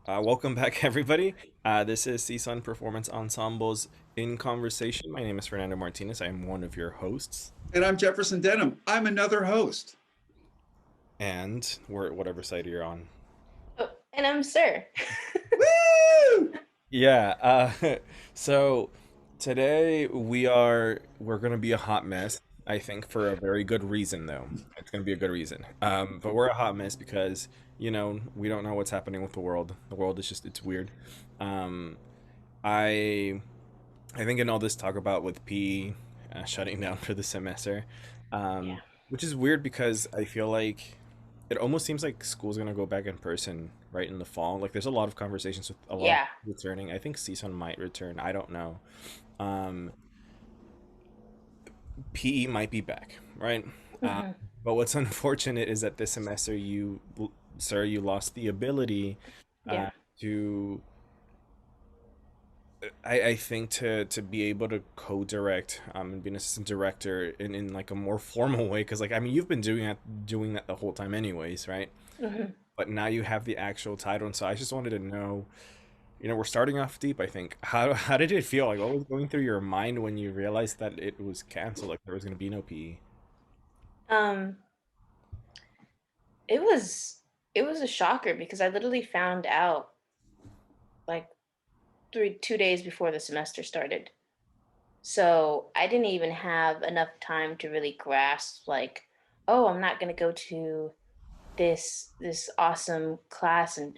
Welcome back, everybody. This is CSUN Performance Ensembles in Conversation. My name is Fernando Martinez. I am one of your hosts, And I'm Jefferson Denham. I'm another host. and we're at whatever side you're on. Oh, and I'm Sir. Woo! Yeah. So today we're gonna be a hot mess. I think for a very good reason, though. It's gonna be a good reason. But we're a hot mess because we don't know what's happening with the world. The world is just it's weird. Um, I I think in all this talk about with P shutting down for the semester, Yeah. which is weird because I feel like it almost seems like school's gonna go back in person right in the fall. Like there's a lot of conversations with a lot of Yeah. returning. I think CSUN might return. I don't know. Um, PE might be back, right? Uh, hmm but what's unfortunate is that this semester sir, you lost the ability Yeah. to I think to be able to co-direct and be an assistant director in like a more formal way, because like I mean you've been doing that the whole time anyways, right? hmm But now you have the actual title, and so I just wanted to know, we're starting off deep. I think how did it feel? Like what was going through your mind when you realized that it was canceled? Like there was gonna be no PE. Um, it was it was a shocker because I literally found out like 2 days before the semester started. So I didn't even have enough time to really grasp like, oh, I'm not gonna go to this awesome class and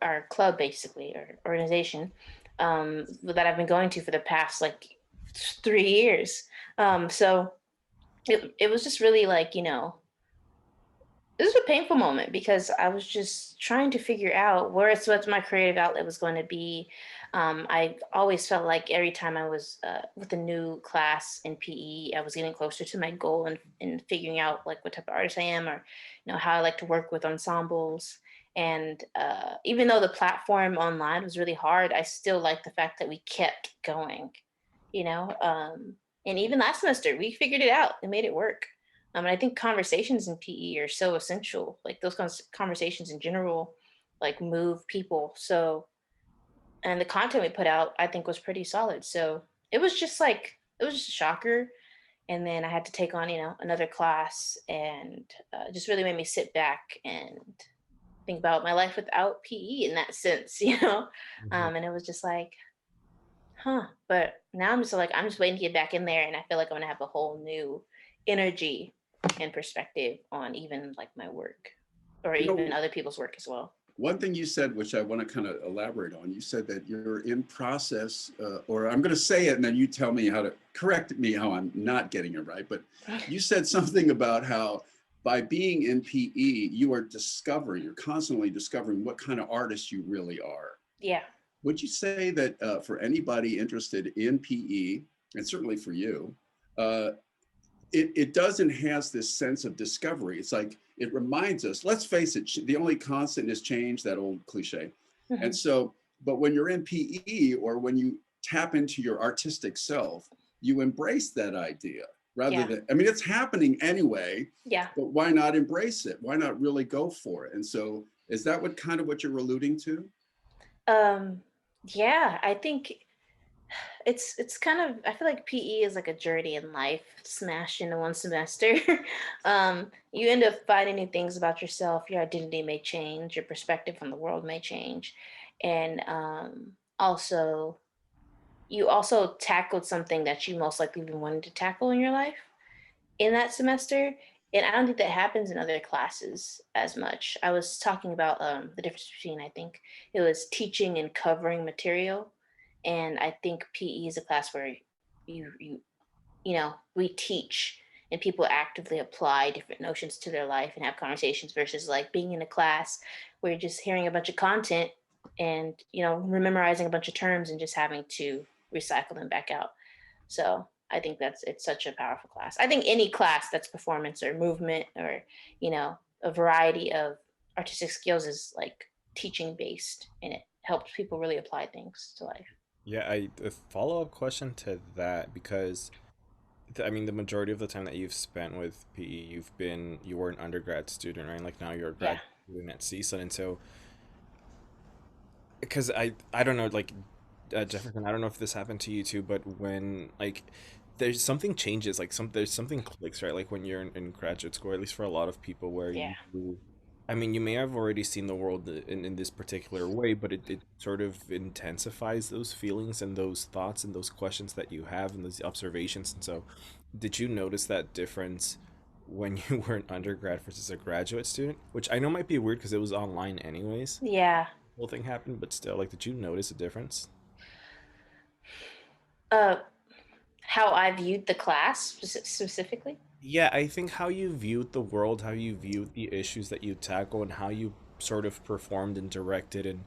our club basically or organization that I've been going to for the past like 3 years. So it was just really like this was a painful moment because I was just trying to figure out what my creative outlet was going to be. I always felt like every time I was with a new class in PE, I was getting closer to my goal and figuring out like what type of artist I am, or how I like to work with ensembles. And even though the platform online was really hard, I still like the fact that we kept going. You know, um, and even last semester we figured it out and made it work. And I think conversations in PE are so essential. Like those conversations in general, like move people. So, and the content we put out, I think, was pretty solid. So it was just a shocker. And then I had to take on, another class, and just really made me sit back and think about my life without PE in that sense, Mhm. And it was just like, huh. But now I'm just waiting to get back in there, and I feel like I'm gonna have a whole new energy and perspective on even like my work or You even know, other people's work as well. one thing you said, which I want to kind of elaborate on, you said that you're in process, or I'm going to say it and then you tell me how to correct me how I'm not getting it right. But you said something about how by being in PE, you are discovering, you're constantly discovering what kind of artist you really are. Yeah. Would you say that for anybody interested in PE, and certainly for you, uh, it does enhance this sense of discovery. It's like it reminds us, let's face it, the only constant is change, that old cliche. And hmm so, but when you're in PE or when you tap into your artistic self, you embrace that idea rather Yeah. than, I mean, it's happening anyway, Yeah. but why not embrace it? Why not really go for it? And so, is that what kind of what you're alluding to? Um, yeah, I think it's kind of I feel like PE is like a journey in life smashed into one semester. You end up finding new things about yourself. Your identity may change, your perspective on the world may change. And also you also tackled something that you most likely been wanting to tackle in your life in that semester. And I don't think that happens in other classes as much. I was talking about the difference between, I think it was teaching and covering material. And I think PE is a class where you, you, we teach and people actively apply different notions to their life and have conversations versus like being in a class where you're just hearing a bunch of content and, memorizing a bunch of terms and just having to recycle them back out. So I think it's such a powerful class. I think any class that's performance or movement or, a variety of artistic skills is like teaching based, and it helps people really apply things to life. Yeah, a follow-up question to that because I mean the majority of the time that you've spent with PE, you were an undergrad student, right? Like now you're a Yeah. grad student at CSUN, and so because I don't know, like, Jefferson, I don't know if this happened to you too, but when like there's something changes, like there's something clicks, right? Like when you're in graduate school, at least for a lot of people, where Yeah. I mean, you may have already seen the world in this particular way, but it sort of intensifies those feelings and those thoughts and those questions that you have and those observations. And so, did you notice that difference when you were an undergrad versus a graduate student? Which I know might be weird because it was online anyways. Yeah. Whole thing happened, but still, like, did you notice a difference? Uh, how I viewed the class specifically. Yeah, I think how you viewed the world, how you viewed the issues that you tackle, and how you sort of performed and directed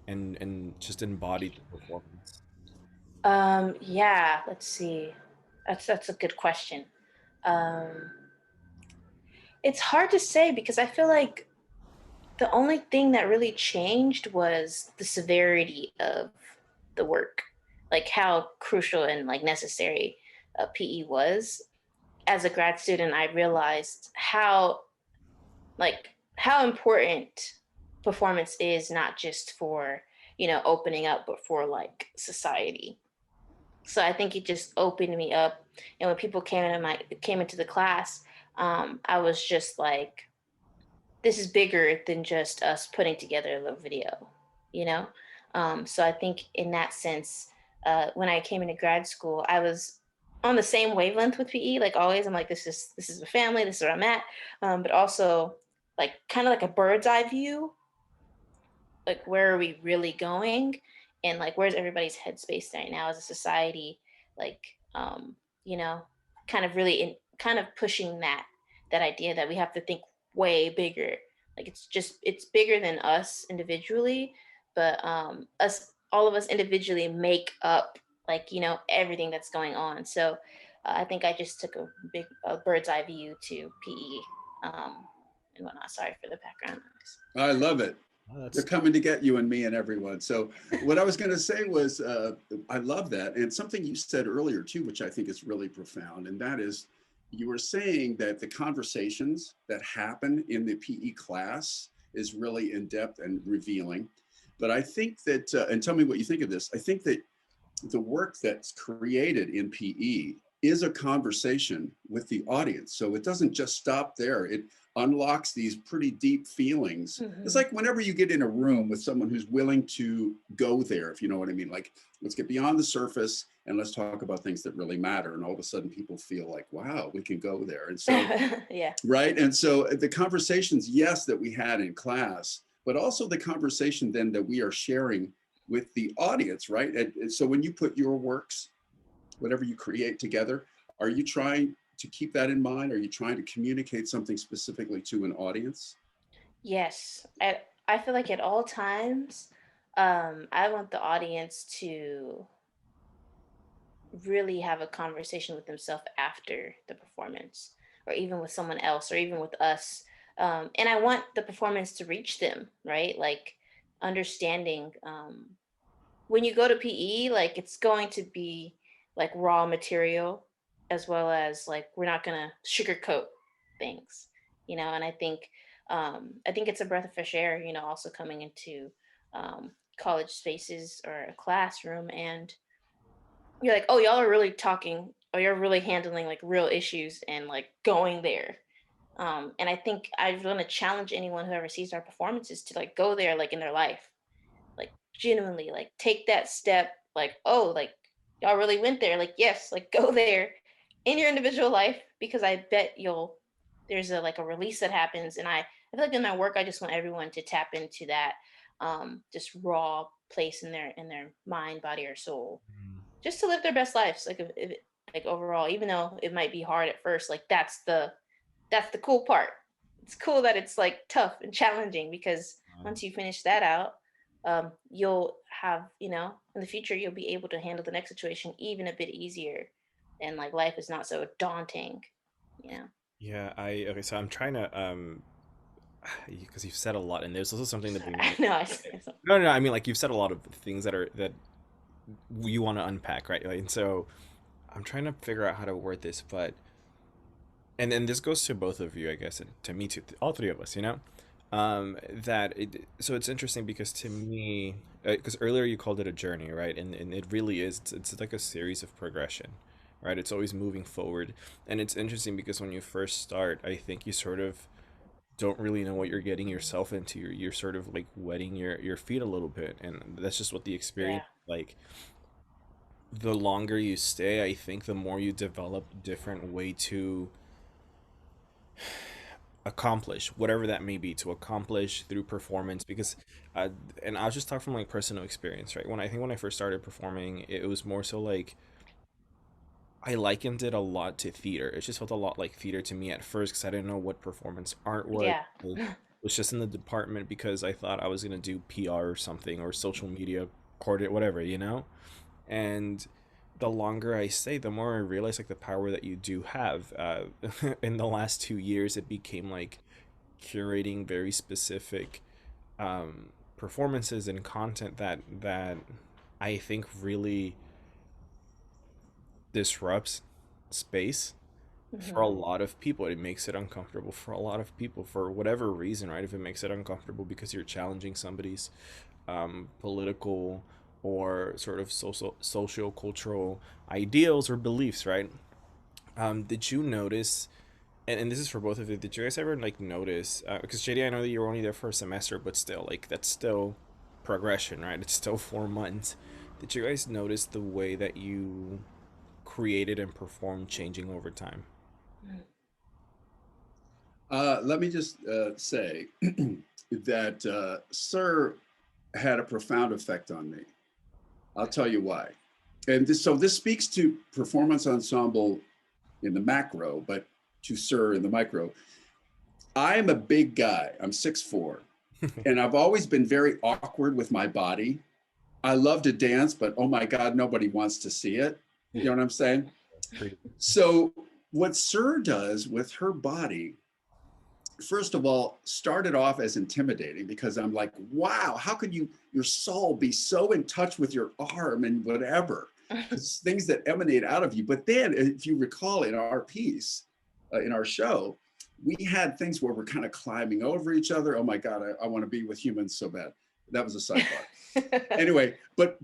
and just embodied the performance. Yeah. Let's see. That's a good question. Um, it's hard to say because I feel like the only thing that really changed was the severity of the work, like how crucial and like necessary PE was. As a grad student, I realized how important performance is, not just for opening up, but for like society. So I think it just opened me up, and when people came into the class, I was just like, this is bigger than just us putting together a little video, you know? So I think in that sense, when I came into grad school, I was on the same wavelength with PE. Like always, I'm like, this is a family, this is where I'm at. But also like kind of like a bird's eye view, like where are we really going, and like where's everybody's headspace right now as a society, like you know kind of really kind of pushing that idea that we have to think way bigger, like it's bigger than us individually, but us all of us individually make up like everything that's going on. So I think I just took a bird's eye view to PE, and whatnot. Sorry for the background noise. I love it. Oh, They're that's coming to get you and me and everyone. So what I was going to say was, I love that. And something you said earlier too, which I think is really profound. And that is, you were saying that the conversations that happen in the PE class is really in depth and revealing. But I think that, and tell me what you think of this. I think that the work that's created in PE is a conversation with the audience. So it doesn't just stop there. It unlocks these pretty deep feelings. It's Hmm. like whenever you get in a room with someone who's willing to go there, if you know what I mean, like let's get beyond the surface and let's talk about things that really matter. And all of a sudden people feel like, wow, we can go there. And so, Yeah. right. And so the conversations, yes, that we had in class, but also the conversation then that we are sharing with the audience, right? And so when you put your works, whatever you create together, are you trying to keep that in mind? Are you trying to communicate something specifically to an audience? Yes. I feel like at all times, I want the audience to really have a conversation with themselves after the performance, or even with someone else, or even with us. And I want the performance to reach them, right? Like understanding. When you go to PE, like it's going to be like raw material, as well as like we're not gonna sugarcoat things, and I think it's a breath of fresh air, also coming into college spaces or a classroom, and you're like, oh, y'all are really talking, or you're really handling like real issues and like going there. And I think I want to challenge anyone who ever sees our performances to like go there, like in their life, like genuinely like take that step, like, oh, like y'all really went there, like, yes, like go there in your individual life, because I bet there's a like a release that happens. And I feel like in my work I just want everyone to tap into that just raw place in their mind, body, or soul, Mm. just to live their best lives, like like overall, even though it might be hard at first, like that's the cool part. It's cool that it's like tough and challenging, because once you finish that out, you'll have, in the future, you'll be able to handle the next situation even a bit easier. And like life is not so daunting, you know? Yeah, I okay, so I'm trying to because you've said a lot, and there's also something to Sorry, bring. I know. No, no, I mean, like, you've said a lot of things that you want to unpack, right? Like, and so I'm trying to figure out how to word this, but and then this goes to both of you, I guess, and to me too, all three of us, you know. So it's interesting because to me, because earlier you called it a journey, right? And it really is. It's like a series of progression, right? It's always moving forward. And it's interesting because when you first start, I think you sort of don't really know what you're getting yourself into. You're sort of like wetting your feet a little bit, and that's just what the Yeah. experience like. The longer you stay, I think the more you develop different way to accomplish whatever that may be, to accomplish through performance. Because uh, and I'll just talk from like personal experience, right? When I first started performing, it was more so like I likened it a lot to theater. It just felt a lot like theater to me at first because I didn't know what performance art was. Yeah. I was just in the department because I thought I was gonna do PR or something, or social media coordinate, whatever, and the longer I stay, the more I realize like the power that you do have. In the last 2 years, it became like curating very specific performances and content that I think really disrupts space for a Hmm. lot of people. It makes it uncomfortable for a lot of people for whatever reason, right? If it makes it uncomfortable because you're challenging somebody's political or sort of social cultural ideals or beliefs, right? Did you notice, and this is for both of you, did you guys ever like notice, because JD, I know that you were only there for a semester, but still, like that's still progression, right? It's still 4 months. Did you guys notice the way that you created and performed changing over time? Let me just say that Sir had a profound effect on me. I'll tell you why. And this speaks to performance ensemble in the macro, but to Sir in the micro. I am a big guy. I'm 6'4", and I've always been very awkward with my body. I love to dance, but oh my God, nobody wants to see it. You know what I'm saying? Pretty. So what Sir does with her body, first of all, started off as intimidating because I'm like, wow, how could your soul be so in touch with your arm and whatever? Because things that emanate out of you. But then, if you recall, in our piece, in our show, we had things where we're kind of climbing over each other. Oh my God, I want to be with humans so bad. That was a sidebar. Anyway, but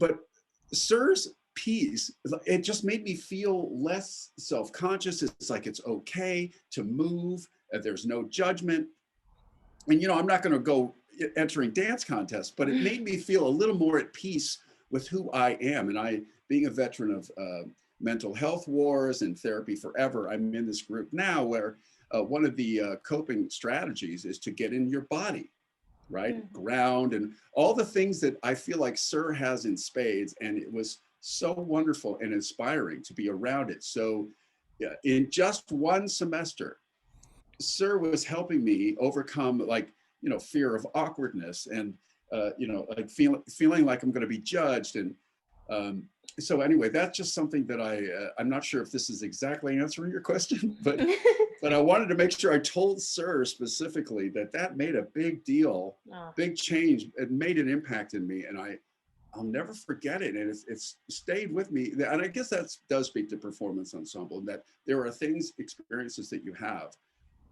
Sir's piece, it just made me feel less self-conscious. It's like it's okay to move. There's no judgment. And I'm not going to go entering dance contests, but it made me feel a little more at peace with who I am. And I, being a veteran of mental health wars and therapy forever, I'm in this group now where one of the coping strategies is to get in your body, right? Mhm. Ground and all the things that I feel like Sir has in spades. And it was so wonderful and inspiring to be around it. So, yeah, in just one semester, Sir was helping me overcome like, fear of awkwardness and, like feeling like I'm going to be judged. And um, so anyway, that's just something that I'm not sure if this is exactly answering your question, but I wanted to make sure I told Sir specifically that made a big deal, Oh, big change. It made an impact in me, and I'll never forget it. And it's stayed with me. And I guess that does speak to performance ensemble, and that there are things, experiences that you have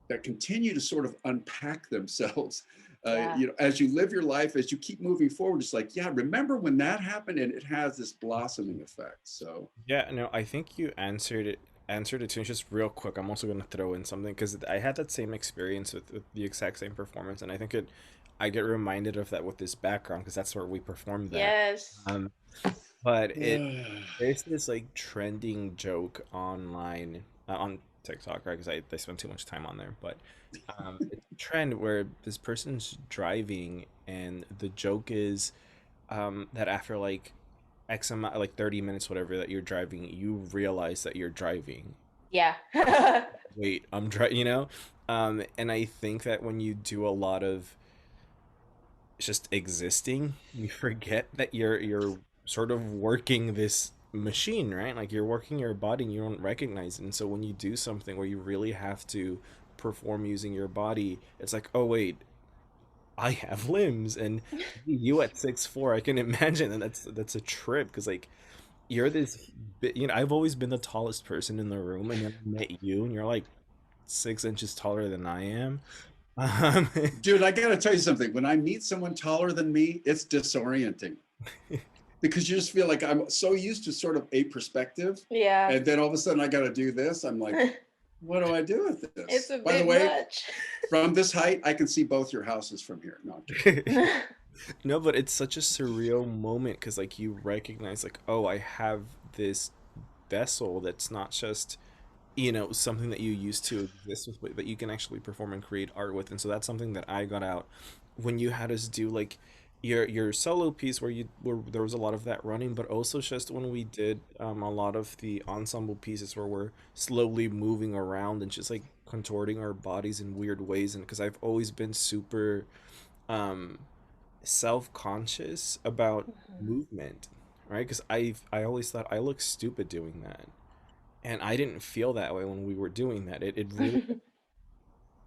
that continue to sort of unpack themselves. yeah. As you live your life, as you keep moving forward, it's like, yeah, remember when that happened, and it has this blossoming effect. So, Yeah, no, I think you answered it too. Just real quick, I'm also gonna throw in something because I had that same experience with the exact same performance, and I get reminded of that with this background because that's where we performed that. Yes. Um, but there's this like trending joke online on TikTok, right? Because I spend too much time on there, but it's a trend where this person's driving, and the joke is that after like X amount, like 30 minutes, whatever that you're driving, you realize that you're driving. Yeah. Wait, I'm driving, and I think that when you do a lot of just existing, you forget that you're sort of working this machine, right? Like you're working your body and you don't recognize it. And so when you do something where you really have to perform using your body, it's like, oh wait, I have limbs. And you at 6'4", I can imagine, and that's a trip because like you're I've always been the tallest person in the room, and then I met you, and you're like 6 inches taller than I am. Um, Dude, I gotta tell you something. When I meet someone taller than me, it's disorienting because you just feel like I'm so used to sort of a perspective. Yeah. And then all of a sudden I gotta do this. I'm like, what do I do with It's this? a By the bit way, much. from this height, I can see both your houses from here. No, I'm kidding. no, but it's such a surreal moment because like you recognize like, oh, I have this vessel that's not just something that you used to exist with, but that you can actually perform and create art with. And so that's something that I got out when you had us do like your solo piece where there was a lot of that running, but also just when we did a lot of the ensemble pieces where we're slowly moving around and just like contorting our bodies in weird ways. And because I've always been super um self-conscious about Mhm. movement, right? Because I always thought I look stupid doing that, and I didn't feel that way when we were doing that. It really,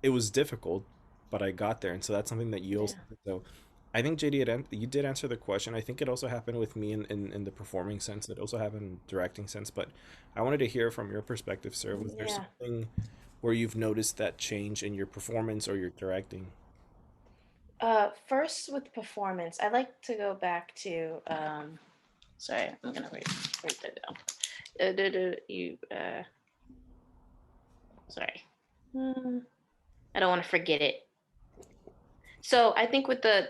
it was difficult, but I got there. And so that's something that you also Yeah. did. So I think JD, you did answer the question. I think it also happened with me in the performing sense. It also happened in directing sense. But I wanted to hear from your perspective, sir. Was there Yeah. something where you've noticed that change in your performance or your directing? First with performance, I like to go back to sorry, I'm gonna write that down. You sorry. Hmm, I don't want to forget it. So I think with the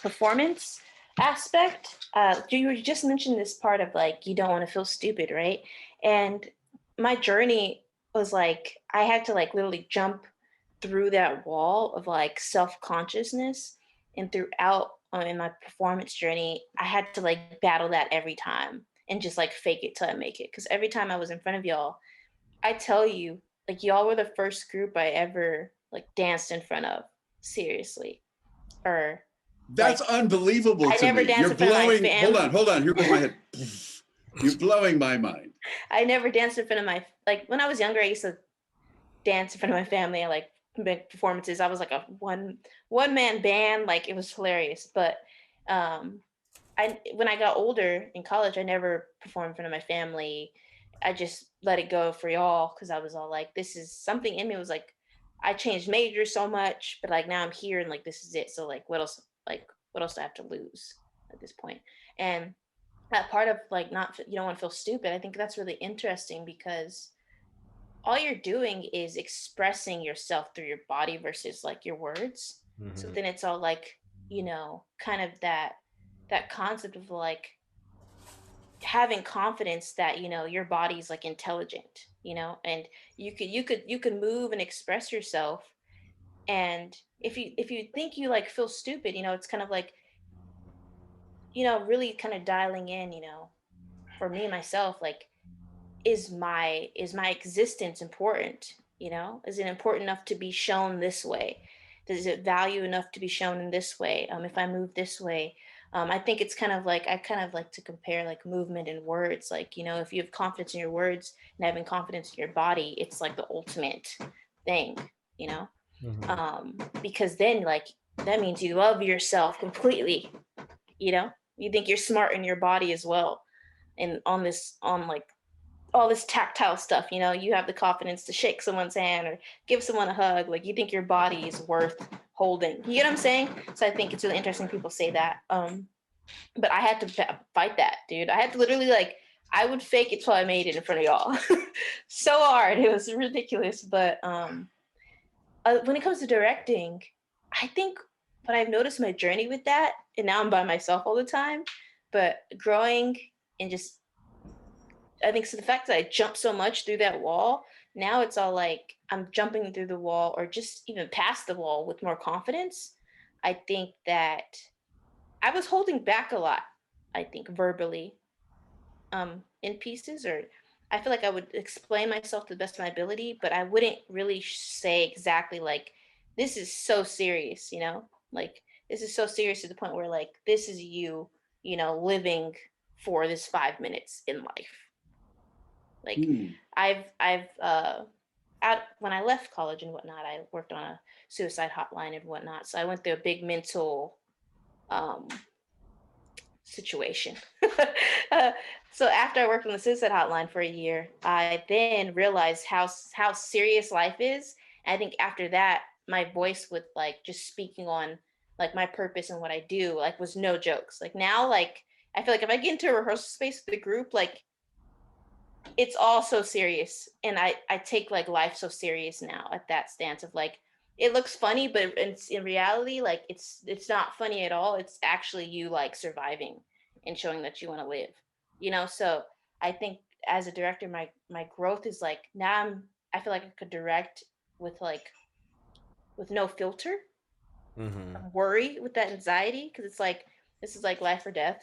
performance aspect, you just mentioned this part of like you don't want to feel stupid, right? And my journey was like I had to like literally jump through that wall of like self-consciousness, and throughout in my performance journey I had to like battle that every time and just like fake it till I make it, because every time I was in front of y'all, I tell you, like y'all were the first group I ever like danced in front of, seriously. Or That's like unbelievable I to never me. danced You're in front of my blowing, fam. hold on, here goes my head. You're blowing my mind. I never danced in front of my, like when I was younger I used to dance in front of my family and like make performances. I was like a one man band, like it was hilarious. But um I when I got older in college, I never performed in front of my family. I just let it go for y'all because I was all like, this is something in me was like, I changed majors so much, but like now I'm here and like this is it. So like what else do I have to lose at this point? And that part of like not you don't want to feel stupid. I think that's really interesting because all you're doing is expressing yourself through your body versus like your words. So Hmm. then it's all like, kind of that concept of like having confidence that, your body's like intelligent, and you could move and express yourself. And if you think you like feel stupid, it's kind of like, really kind of dialing in, for me myself, like is my existence important? Is it important enough to be shown this way? Does it value enough to be shown in this way? If I move this way, I think it's kind of like I kind of like to compare like movement and words. Like, if you have confidence in your words and having confidence in your body, it's like the ultimate thing, you know Hmm. because then like that means you love yourself completely. You think you're smart in your body as well, and on like all this tactile stuff, you have the confidence to shake someone's hand or give someone a hug. Like you think your body is worth holding. You get what I'm saying? So I think it's really interesting people say that. But I had to fight that, dude. I had to literally like I would fake it till I made it in front of y'all. So hard. It was ridiculous. But when it comes to directing, I think what I've noticed my journey with that, and now I'm by myself all the time, but growing and just I think so the fact that I jumped so much through that wall, now it's all like I'm jumping through the wall or just even past the wall with more confidence. I think that I was holding back a lot, I think verbally, in pieces, or I feel like I would explain myself to the best of my ability, but I wouldn't really say exactly like this is so serious, like this is so serious to the point where like this is you, living for this 5 minutes in life. Like Hmm. I've out when I left college and whatnot, I worked on a suicide hotline and whatnot. So I went through a big mental um situation. uh, so after I worked on the suicide hotline for a year, I then realized how serious life is, And I think after that, my voice with like just speaking on like my purpose and what I do, like was no jokes. Like now, like I feel like if I get into a rehearsal space with the group, like it's all so serious. And I take like life so serious now at that stance of like it looks funny, but in reality, like it's not funny at all. It's actually you like surviving and showing that you want to live. So I think as a director, my growth is like now I feel like I could direct with like with no filter Mm-hmm. of worry with that anxiety because it's like this is like life or death.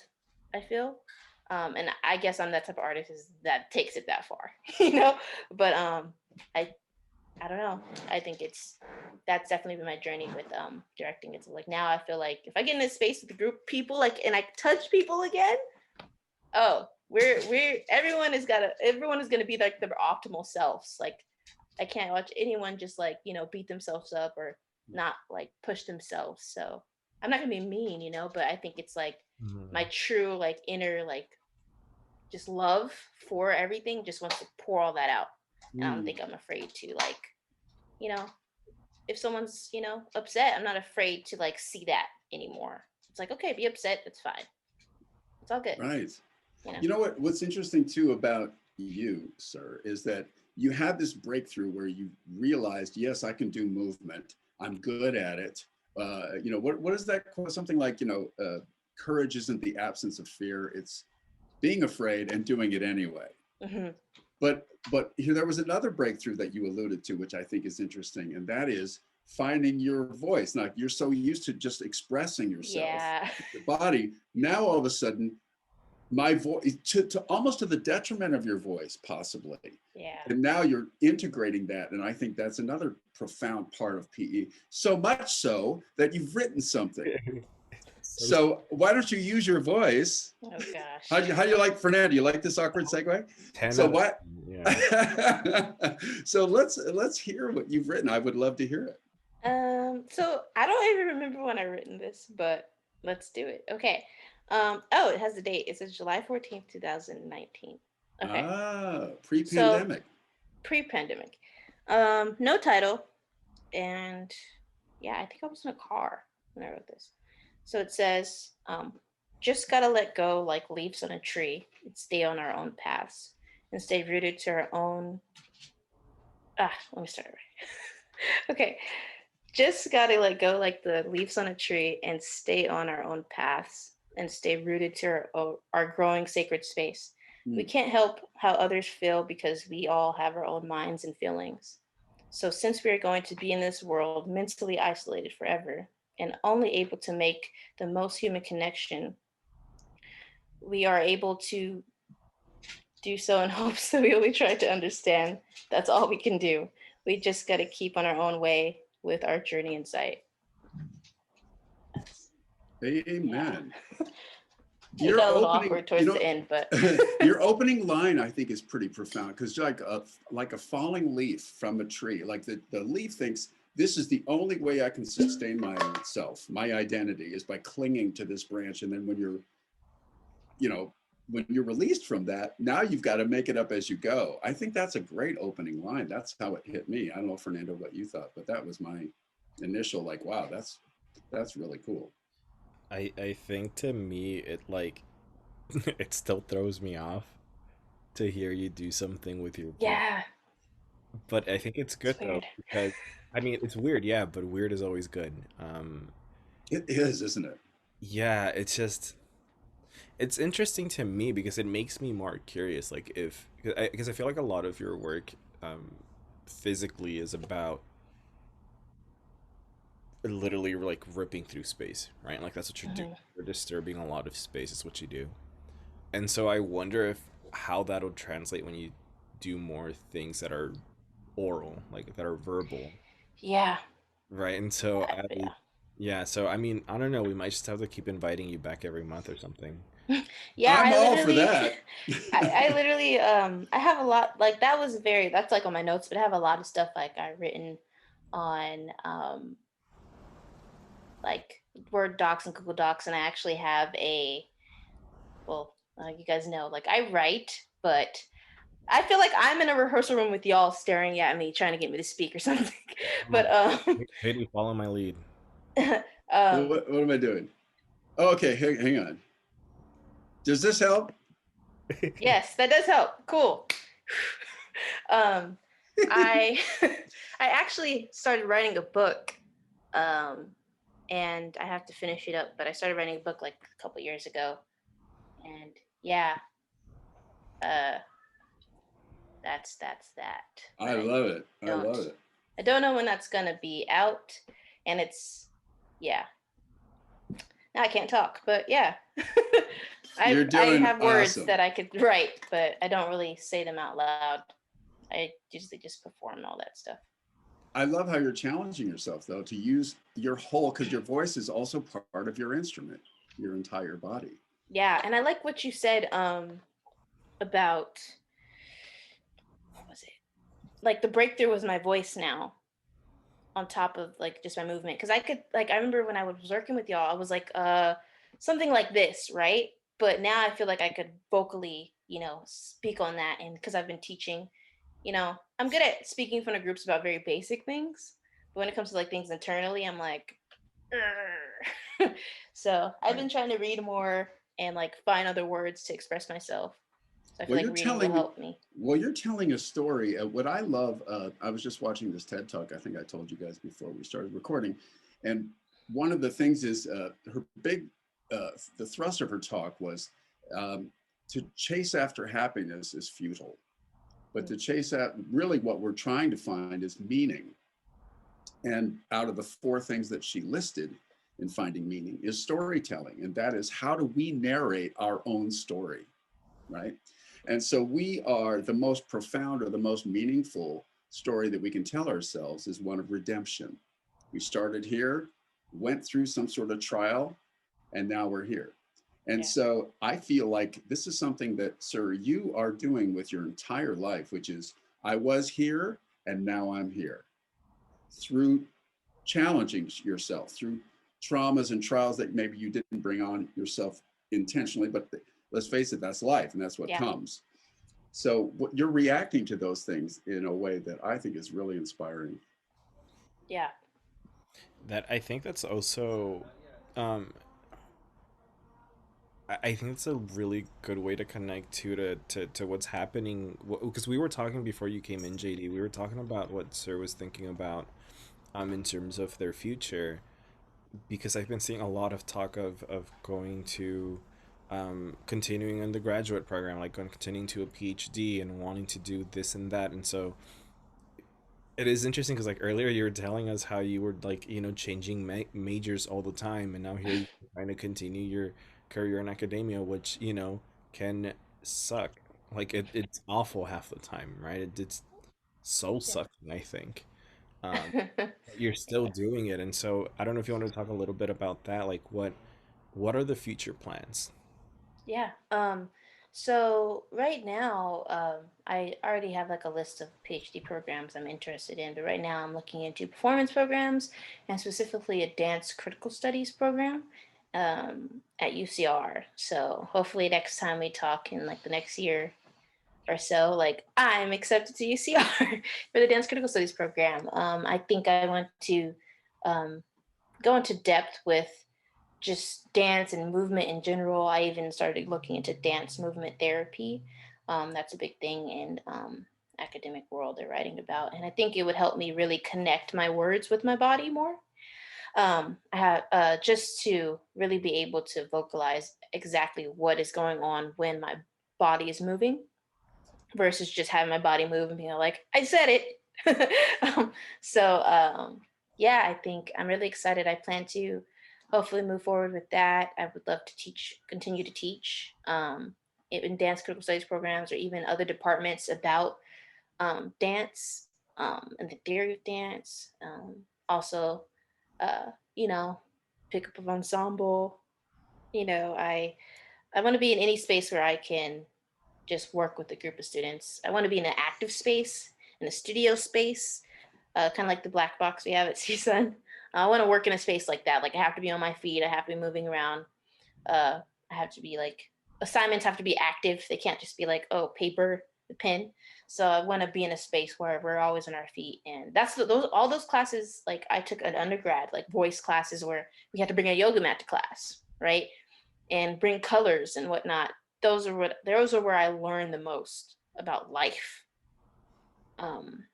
I feel, and I guess I'm that type of artist that takes it that far, But I I don't know. I think that's definitely been my journey with directing. It's like now I feel like if I get in this space with a group of people, like, and I touch people again, oh, we're everyone is gonna be like their optimal selves. Like I can't watch anyone just like, beat themselves up or not like push themselves. So I'm not gonna be mean, but I think it's like my Mm-hmm. true like inner like just love for everything just wants to pour all that out. And I don't Mm, think I'm afraid to like, you know, if someone's, upset, I'm not afraid to like see that anymore. It's like, okay, be upset, it's fine. It's all good, right. you know. You know what's interesting too about you, sir, is that you had this breakthrough where you realized, yes, I can do movement. I'm good at it. What is that quote? Something like, courage isn't the absence of fear. It's being afraid and doing it anyway. Hmm. But here there was another breakthrough that you alluded to, which I think is interesting, and that is finding your voice. Now you're so used to just expressing yourself, Yeah. your body. Now all of a sudden, my voice to almost to the detriment of your voice, possibly. Yeah. And now you're integrating that, and I think that's another profound part of PE. So much so that you've written something. So So why don't you use your voice? Oh gosh. How do you like Fernando? You like this awkward segue? 10 So out of what? 10. Yeah. So let's hear what you've written. I would love to hear it. So I don't even remember when I written this, but let's do it. Okay. Oh, it has the date. It says July 14th, 2019. Okay. So Pre-pandemic. pre-pandemic. No title. And yeah, I think I was in a car when I wrote this. So it says, just gotta let go like leaves on a tree and stay on our own paths and stay rooted to our own. Let me start. Okay. Just gotta let go like the leaves on a tree and stay on our own paths and stay rooted to our growing sacred space. We Hmm. can't help how others feel because we all have our own minds and feelings. So, since we are going to be in this world mentally isolated forever and only able to make the most human connection, we are able to do so in hopes that we only try to understand. That's all we can do. We just got to keep on our own way with our journey in sight. That's, yeah. Amen. It Your got a little opening, awkward towards the end, but your opening line, I think, is pretty profound because like a falling leaf from a tree, like the leaf thinks this is the only way I can sustain myself, my identity is by clinging to this branch. And then you know, when you're released from that, now you've got to make it up as you go. I think that's a great opening line. That's how it hit me. I don't know, Fernando, what you thought, but that was my initial like, wow, that's really cool. I think to me it like it still throws me off to hear you do something with your voice. yeah, But I think it's it's good though weird. because I mean it's weird, yeah, but weird is always good. It is, isn't it? Yeah, it's just it's interesting to me because it makes me more curious like if because I feel like a lot of your work um physically is about literally like ripping through space, right? Like that's what you're doing. Mhm. You're disturbing a lot of space is what you do. And so I wonder if how that'll translate when you do more things that are oral, like that are verbal, Yeah, right? And so yeah. yeah, so I mean, I don't know, we might just have to keep inviting you back every month or something. Yeah, I'm I all for literally, that. I literally, I have a lot, like, that's like on my notes, but I have a lot of stuff, like, I've written on, like, Word docs and Google Docs, and I actually have well, you guys know, like, I write, but I feel like I'm in a rehearsal room with y'all staring at me, trying to get me to speak or something. But Haley, follow my lead. um, What am I doing? Oh, okay, hang on. Does this help? yes, that does help. Cool. um, I I actually started writing a book, um, and I have to finish it up. But I started writing a book like a couple years ago, and yeah, uh, that's that. I But love it. I don't love it. I don't know when that's gonna be out, and it's yeah. Now I can't talk, but yeah. You're I doing have words awesome. that I could write, but I don't really say them out loud. I usually just perform all that stuff. I love how you're challenging yourself though to use your whole, because your voice is also part of your instrument, your entire body. Yeah, and I like what you said about what was it? Like the breakthrough was my voice now on top of like just my movement, because I could like I remember when I was working with y'all I was like something like this, right? But now I feel like I could vocally, speak on that, and because I've been teaching, I'm good at speaking in front of groups about very basic things, but when it comes to like things internally I'm like so I've Right. been trying to read more and like find other words to express myself, so I feel Well, like you're reading will telling help me. well, you're telling a story. What I love, I was just watching this TED talk. I think I told you guys before we started recording, and one of the things is her big, the thrust of her talk was um, to chase after happiness is futile, but to chase at really what we're trying to find is meaning. And out of the four things that she listed in finding meaning is storytelling, and that is how do we narrate our own story, right? And so we are the most profound or the most meaningful story that we can tell ourselves is one of redemption. We started here, went through some sort of trial, and now we're here. And Yeah. so I feel like this is something that, sir, you are doing with your entire life, which is I was here and now I'm here through challenging yourself, through traumas and trials that maybe you didn't bring on yourself intentionally, but let's face it, that's life and that's what Yeah. comes. So you're reacting to those things in a way that I think is really inspiring. Yeah. That I think that's also, um, I think it's a really good way to connect to what's happening, because we were talking before you came in, JD. We were talking about what Sir was thinking about, in terms of their future, because I've been seeing a lot of talk of going to, continuing in the graduate program, like going continuing to a PhD and wanting to do this and that, and so it is interesting because like earlier you were telling us how you were like changing majors all the time, and now here you're trying to continue your career in academia, which can suck. Like it's awful half the time, right? It's so Yeah. sucking, I think. But you're still doing it, and so I don't know if you want to talk a little bit about that. Like what are the future plans? Yeah. So right now, I already have like a list of PhD programs I'm interested in, but right now I'm looking into performance programs and specifically a dance critical studies program at UCR. So hopefully next time we talk in like the next year or so, like I'm accepted to UCR for the dance critical studies program. I think I want to um, go into depth with just dance and movement in general. I even started looking into dance movement therapy. That's a big thing in academic world they're writing about, and I think it would help me really connect my words with my body more. I have just to really be able to vocalize exactly what is going on when my body is moving versus just having my body move and being like, I said it. So yeah, I think I'm really excited. I plan to hopefully move forward with that. I would love to continue to teach in dance critical studies programs or even other departments about dance and the theory of dance. Also, uh, you know, pick up of ensemble. I want to be in any space where I can just work with a group of students. I want to be in an active space, in a studio space, kind of like the black box we have at CSUN. I want to work in a space like that. Like I have to be on my feet. I have to be moving around. I have to be like assignments have to be active. They can't just be like, oh, paper. the pen. So I want to be in a space where we're always on our feet. And that's those all those classes. Like I took an undergrad, like voice classes where we had to bring a yoga mat to class, right? And bring colors and whatnot. Those are where I learned the most about life. Um,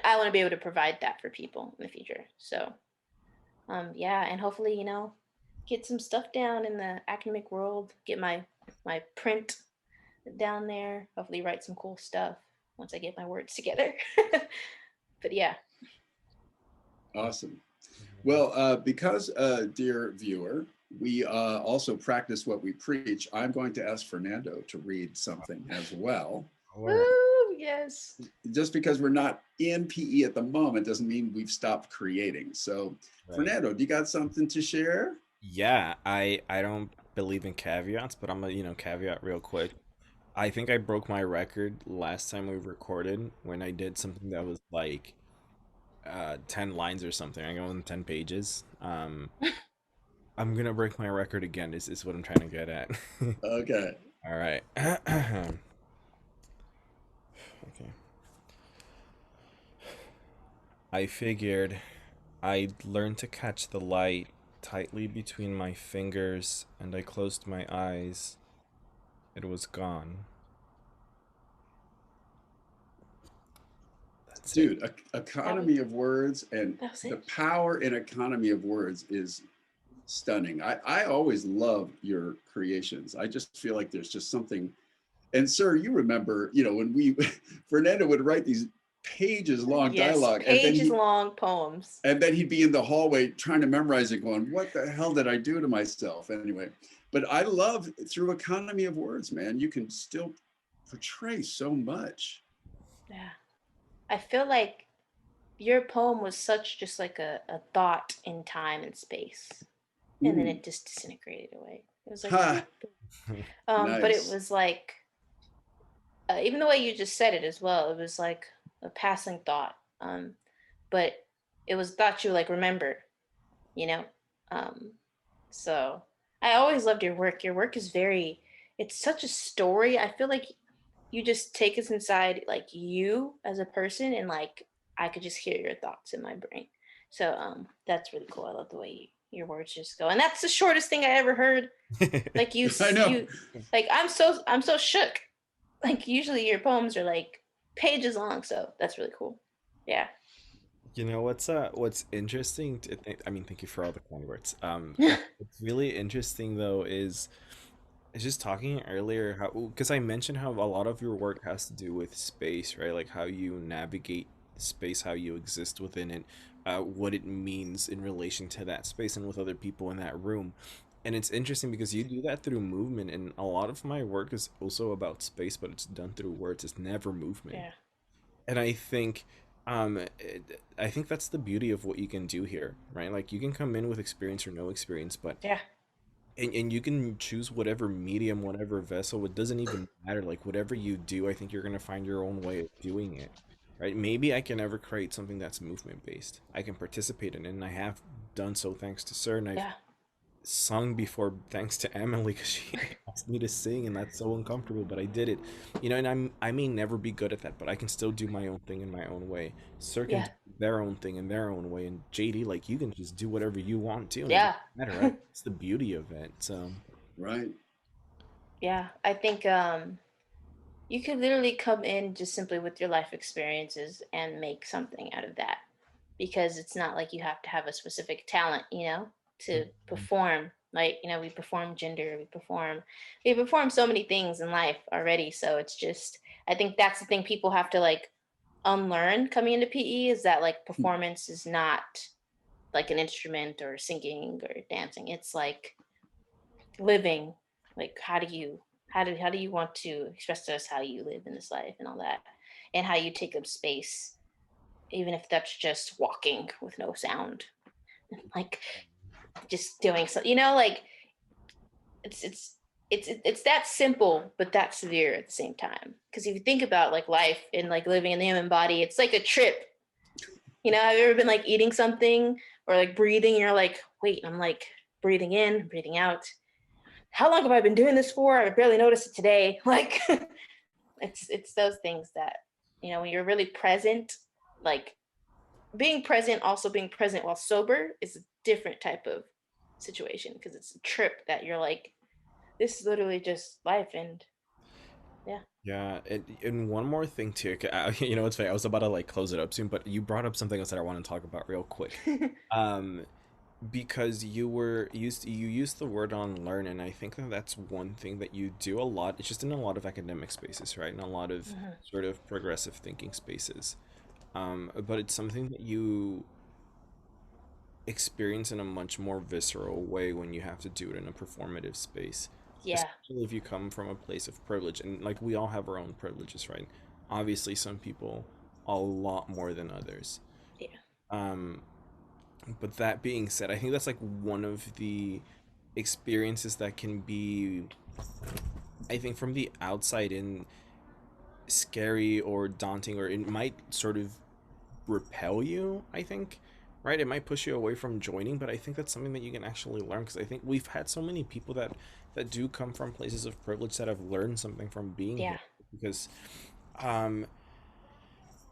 I want to be able to provide that for people in the future. So yeah, and hopefully, get some stuff down in the academic world, get my print down there, hopefully write some cool stuff once I get my words together. But yeah. Awesome. Well, because, dear viewer, we also practice what we preach, I'm going to ask Fernando to read something as well. Woo, yes. Just because we're not in PE at the moment doesn't mean we've stopped creating. So, Right. Fernando, do you got something to share? Yeah, I don't believe in caveats, but I'm gonna, caveat real quick. I think I broke my record last time we recorded when I did something that was like 10 lines or something. I go on 10 pages. I'm gonna break my record again, is what I'm trying to get at. Okay. All right. Okay. I figured I'd learn to catch the light tightly between my fingers, and I closed my eyes. It was gone. That's it. Dude, economy of words and That was the it. power in economy of words is stunning. I always love your creations. I just feel like there's just something. And sir, you remember, when Fernando would write these pages long Yes, dialogue, pages long poems. and then he'd be in the hallway trying to memorize it, going, "What the hell did I do to myself?" Anyway, but I love through economy of words, man. You can still portray so much. Yeah. I feel like your poem was such just like a thought in time and space. And then Mm. it just disintegrated away. It was like, Ha! but it Nice. was like, even the way you just said it as well, it was like a passing thought. But it was thought you like remember, you know? Um, so I always loved your work. Your work is it's such a story. I feel like you just take us inside like you as a person and like I could just hear your thoughts in my brain. So that's really cool. I love the way your words just go. And that's the shortest thing I ever heard. Like I know. you like I'm so shook. Like usually your poems are like pages long, so that's really cool. Yeah. What's interesting I mean, thank you for all the kind words. What's really interesting though is just talking earlier how, because I mentioned how a lot of your work has to do with space, right? Like how you navigate space, how you exist within it, what it means in relation to that space and with other people in that room. And it's interesting because you do that through movement, and a lot of my work is also about space, but it's done through words. It's never movement. Yeah. And I think I think that's the beauty of what you can do here, right? Like you can come in with experience or no experience, but Yeah. and you can choose whatever medium, whatever vessel. It doesn't even matter. Like whatever you do, I think you're gonna find your own way of doing it, right? Maybe I can never create something that's movement based. I can participate in it, and I have done so thanks to Sir, and I've Yeah. sung before thanks to Emily because she asked me to sing, and that's so uncomfortable, but I did it. And I may never be good at that, but I can still do my own thing in my own way. Sir can Yeah. do their own thing in their own way, and JD, like, you can just do whatever you want to, and it doesn't Yeah. matter, right? It's the beauty of it. So Right. Yeah. I think you could literally come in just simply with your life experiences and make something out of that, because it's not like you have to have a specific talent, to perform. Like, we perform gender, we perform so many things in life already. So it's just, I think that's the thing people have to like unlearn coming into PE, is that like performance is not like an instrument or singing or dancing. It's like living. Like how do you want to express to us how you live in this life and all that, and how you take up space, even if that's just walking with no sound, like just doing so, like it's that simple but that severe at the same time, because if you think about like life and like living in the human body, it's like a trip. Have you ever been like eating something or like breathing, and you're like, wait, I'm like breathing in, breathing out, how long have I been doing this for? I barely noticed it today. Like it's those things that, when you're really present, like being present, also being present while sober is a different type of situation because it's a trip that you're like, this is literally just life, and yeah. Yeah, and one more thing too. It's funny. I was about to like close it up soon, but you brought up something else that I want to talk about real quick. Um, because you used the word unlearn, and I think that that's one thing that you do a lot. It's just in a lot of academic spaces, right? In a lot of Mhm. sort of progressive thinking spaces. But it's something that you experience in a much more visceral way when you have to do it in a performative space, Yeah, especially if you come from a place of privilege. And like we all have our own privileges, right? Obviously, some people a lot more than others. yeah, Um, but that being said, I think that's like one of the experiences that can be, I think, from the outside in, scary or daunting, or it might sort of repel you, I think, right? It might push you away from joining, but I think that's something that you can actually learn, because I think we've had so many people that do come from places of privilege that have learned something from being yeah, here, because um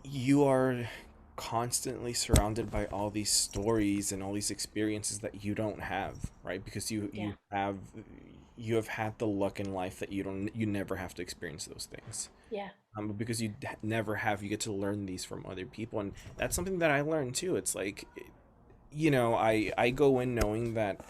you are constantly surrounded by all these stories and all these experiences that you don't have, right? Because yeah, you have had the luck in life that you never have to experience those things. yeah, But because you never have, you get to learn these from other people, and that's something that I learned too. It's like, I go in knowing that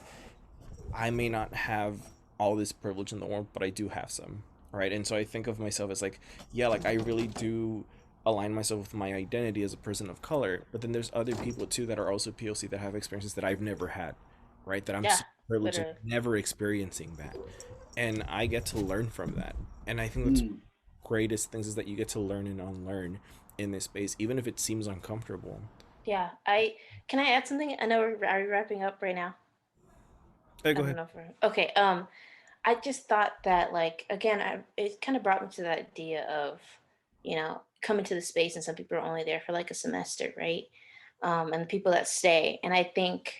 I may not have all this privilege in the world, but I do have some, right? And so I think of myself as like, yeah, like I really do align myself with my identity as a person of color, but then there's other people too that are also POC that have experiences that I've never had, right? That I'm yeah, so privileged in literally. never experiencing that, and I get to learn from that. And I think that's Mm. greatest things is that you get to learn and unlearn in this space, even if it seems uncomfortable. Yeah, I can I add something? I know are we wrapping up right now? Hey, I go don't ahead. know if we're okay. I just thought that, like, again, it kind of brought me to the idea of, coming to the space, and some people are only there for like a semester, right? And the people that stay, and I think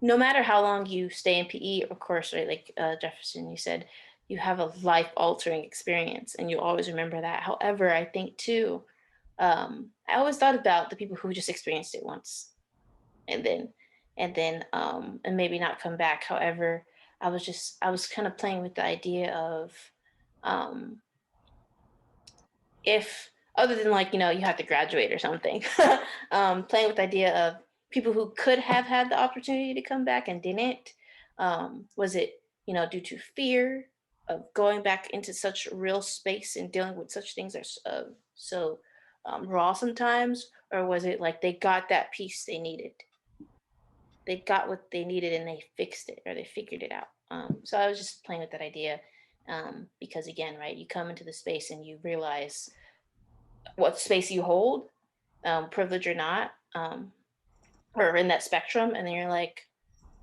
no matter how long you stay in PE, of course, right? Like Jefferson, you said you have a life altering experience, and you always remember that. However, I think too, I always thought about the people who just experienced it once, and and maybe not come back. However, I was kind of playing with the idea of, um if, other than, like, you have to graduate or something, playing with the idea of people who could have had the opportunity to come back and didn't. Was it, due to fear of going back into such real space and dealing with such things that are so raw sometimes, or was it like they got that piece they needed? They got what they needed and they fixed it, or they figured it out. So I was just playing with that idea, because again, right, you come into the space and you realize what space you hold, privilege or not, or in that spectrum, and then you're like,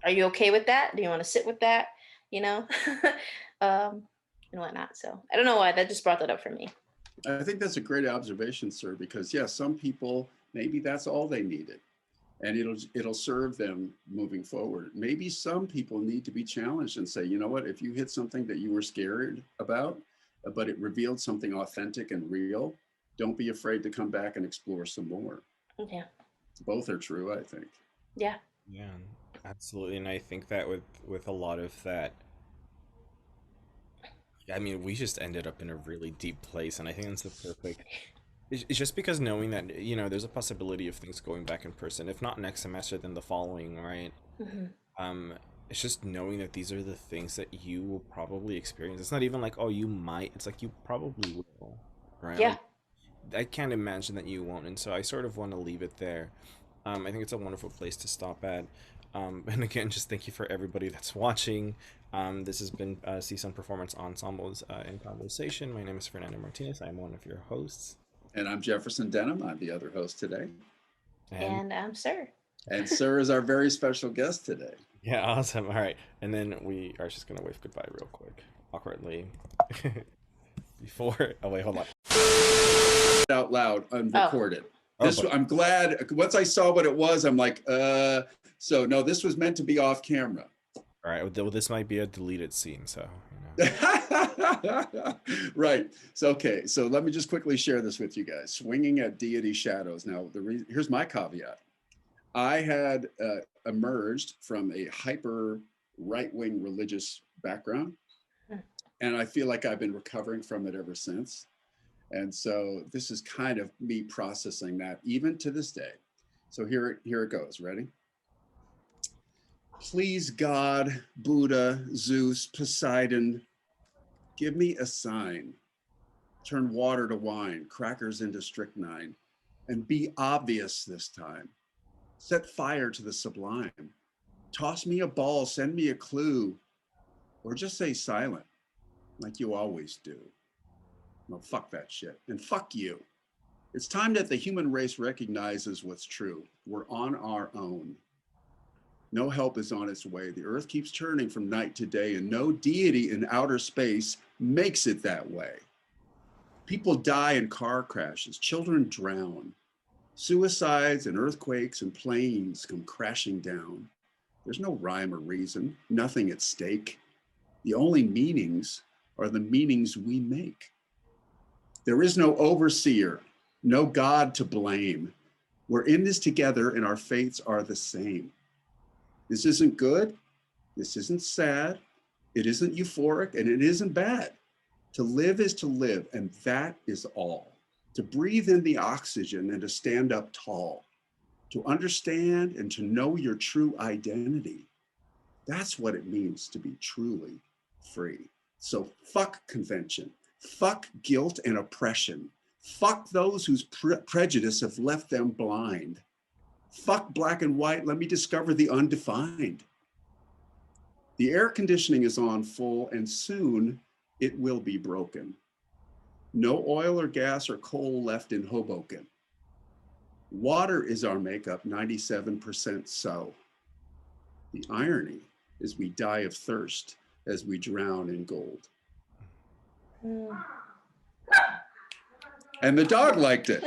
are you okay with that? Do you want to sit with that? You know, um, and whatnot. So I don't know why that just brought that up for me. I think that's a great observation, sir, because yeah, some people maybe that's all they needed, and it'll serve them moving forward. Maybe some people need to be challenged and say, you know what, if you hit something that you were scared about, but it revealed something authentic and real, don't be afraid to come back and explore some more. Yeah, Both are true, I think. yeah, Yeah, absolutely. And I think that with a lot of that, I mean, we just ended up in a really deep place, and I think that's the perfect. It's just because knowing that, there's a possibility of things going back in person, if not next semester, then the following, right? hmm Um, it's just knowing that these are the things that you will probably experience. It's not even like, oh, you might. It's like you probably will, right? yeah, Like I can't imagine that you won't, and so I sort of want to leave it there. I think it's a wonderful place to stop at. And again, just thank you for everybody that's watching. This has been CSUN Performance Ensembles in Conversation. My name is Fernando Martinez. I'm one of your hosts. And I'm Jefferson Denham. I'm the other host today. And and sir. And Sir is our very special guest today. yeah, awesome. All right. And then we are just going to wave goodbye real quick, awkwardly. Before. Oh, wait, hold on. Out loud, Oh, unrecorded. Oh, This, but I'm glad, once I saw what it was, I'm like, so no, this was meant to be off camera. all right. Well, this might be a deleted scene, so. Right. So, okay. So let me just quickly share this with you guys. Swinging at deity shadows. Now, here's my caveat. I had emerged from a hyper right-wing religious background, and I feel like I've been recovering from it ever since. And so this is kind of me processing that even to this day. So here it goes. Ready? Please, God, Buddha, Zeus, Poseidon, give me a sign. Turn water to wine, crackers into strychnine, and be obvious this time. Set fire to the sublime. Toss me a ball, send me a clue, or just say silent, like you always do. No, fuck that shit. And fuck you. It's time that the human race recognizes what's true. We're on our own. No help is on its way. The earth keeps turning from night to day, and no deity in outer space makes it that way. People die in car crashes, children drown. Suicides and earthquakes and planes come crashing down. There's no rhyme or reason, nothing at stake. The only meanings are the meanings we make. There is no overseer, no God to blame. We're in this together and our fates are the same. This isn't good. This isn't sad. It isn't euphoric and it isn't bad. To live is to live, and that is all. To breathe in the oxygen and to stand up tall. To understand and to know your true identity. That's what it means to be truly free. So fuck convention. Fuck guilt and oppression. Fuck those whose prejudice have left them blind. Fuck black and white. Let me discover the undefined. The air conditioning is on full, and soon it will be broken. No oil or gas or coal left in Hoboken. Water is our makeup, 97% so. The irony is we die of thirst as we drown in gold. And the dog liked it.